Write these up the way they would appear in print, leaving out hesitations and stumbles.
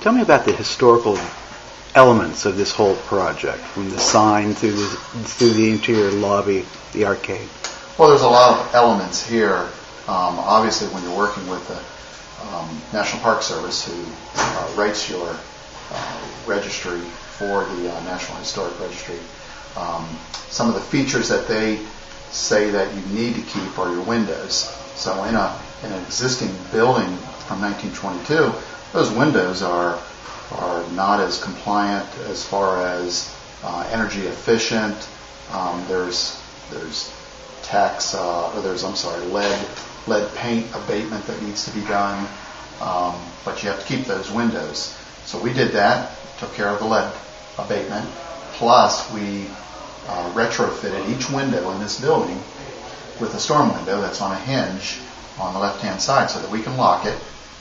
Tell me about the historical elements of this whole project, from the sign through the interior lobby, the arcade. Well, there's a lot of elements here. Obviously, when you're working with the National Park Service, who writes your registry for the National Historic Registry, some of the features that they say that you need to keep are your windows. So in an existing building from 1922, those windows are not as compliant as far as energy efficient. There's lead paint abatement that needs to be done, but you have to keep those windows. So we did that, took care of the lead abatement, plus we retrofitted each window in this building with a storm window that's on a hinge on the left-hand side so that we can lock it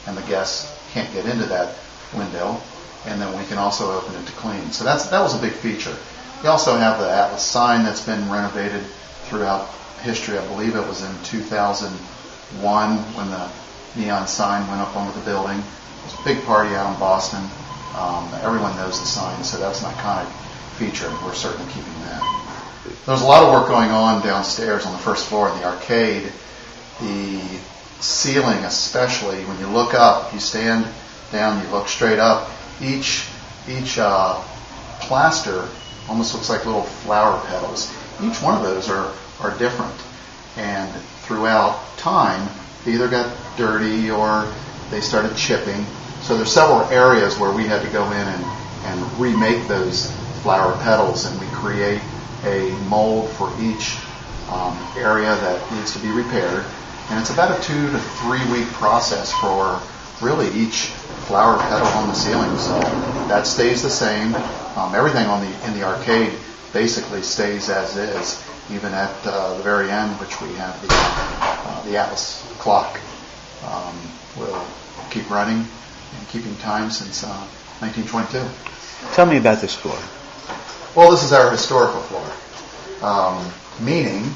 and the guests can't get into that window, and then we can also open it to clean. So that was a big feature. We also have the Atlas sign that's been renovated throughout history. I believe it was in 2001 when the neon sign went up over the building. It was a big party out in Boston. Everyone knows the sign, so that's an iconic feature, and we're certainly keeping that. There's a lot of work going on downstairs on the first floor in the arcade. The ceiling especially, when you look up, you stand down, you look straight up, each plaster almost looks like little flower petals. Each one of those are different, and throughout time they either got dirty or they started chipping. So there's several areas where we had to go in and remake those flower petals, and we create a mold for each area that needs to be repaired. And it's about a 2 to 3 week process for really each flower petal on the ceiling. So that stays the same. Everything in the arcade basically stays as is, even at the very end, which we have the Atlas clock. Will keep running and keeping time since 1922. Tell me about this floor. Well, this is our historical floor, meaning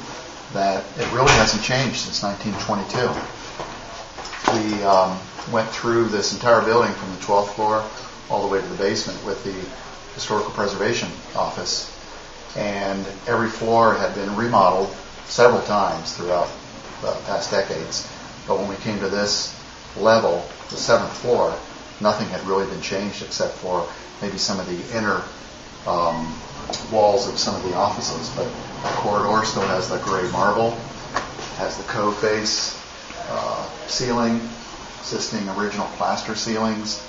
that it really hasn't changed since 1922. We went through this entire building from the 12th floor all the way to the basement with the Historical Preservation Office, and every floor had been remodeled several times throughout the past decades. But when we came to this level, the 7th floor, nothing had really been changed except for maybe some of the inner walls of some of the offices. But the corridor still has the gray marble, has the cove face ceiling, existing original plaster ceilings,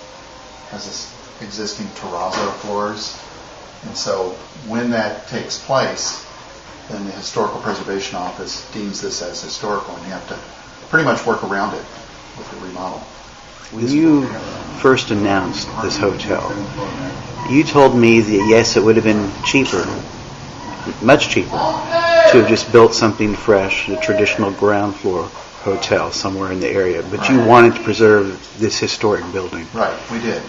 has this existing terrazzo floors. And so when that takes place, then the Historical Preservation Office deems this as historical, and you have to pretty much work around it with the remodel. When you first announced this hotel, you told me that yes, it would have been cheaper, much cheaper, to have just built something fresh, a traditional ground floor hotel somewhere in the area, but right. You wanted to preserve this historic building. Right, we did.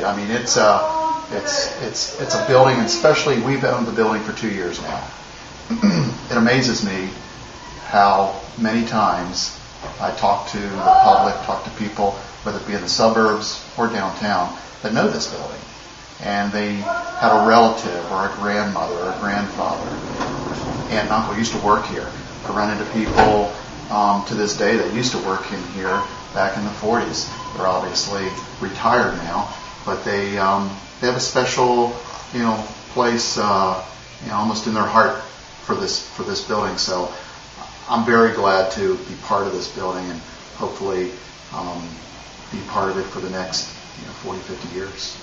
I mean, it's a building, and especially we've owned the building for 2 years now. It amazes me how many times I talk to the public, talk to people, whether it be in the suburbs or downtown, that know this building. And they had a relative or a grandmother or a grandfather, aunt and uncle used to work here. I run into people to this day that used to work in here back in the 40s. They're obviously retired now, but they have a special, place, almost in their heart for this building. So I'm very glad to be part of this building and hopefully be part of it for the next 40, 50 years.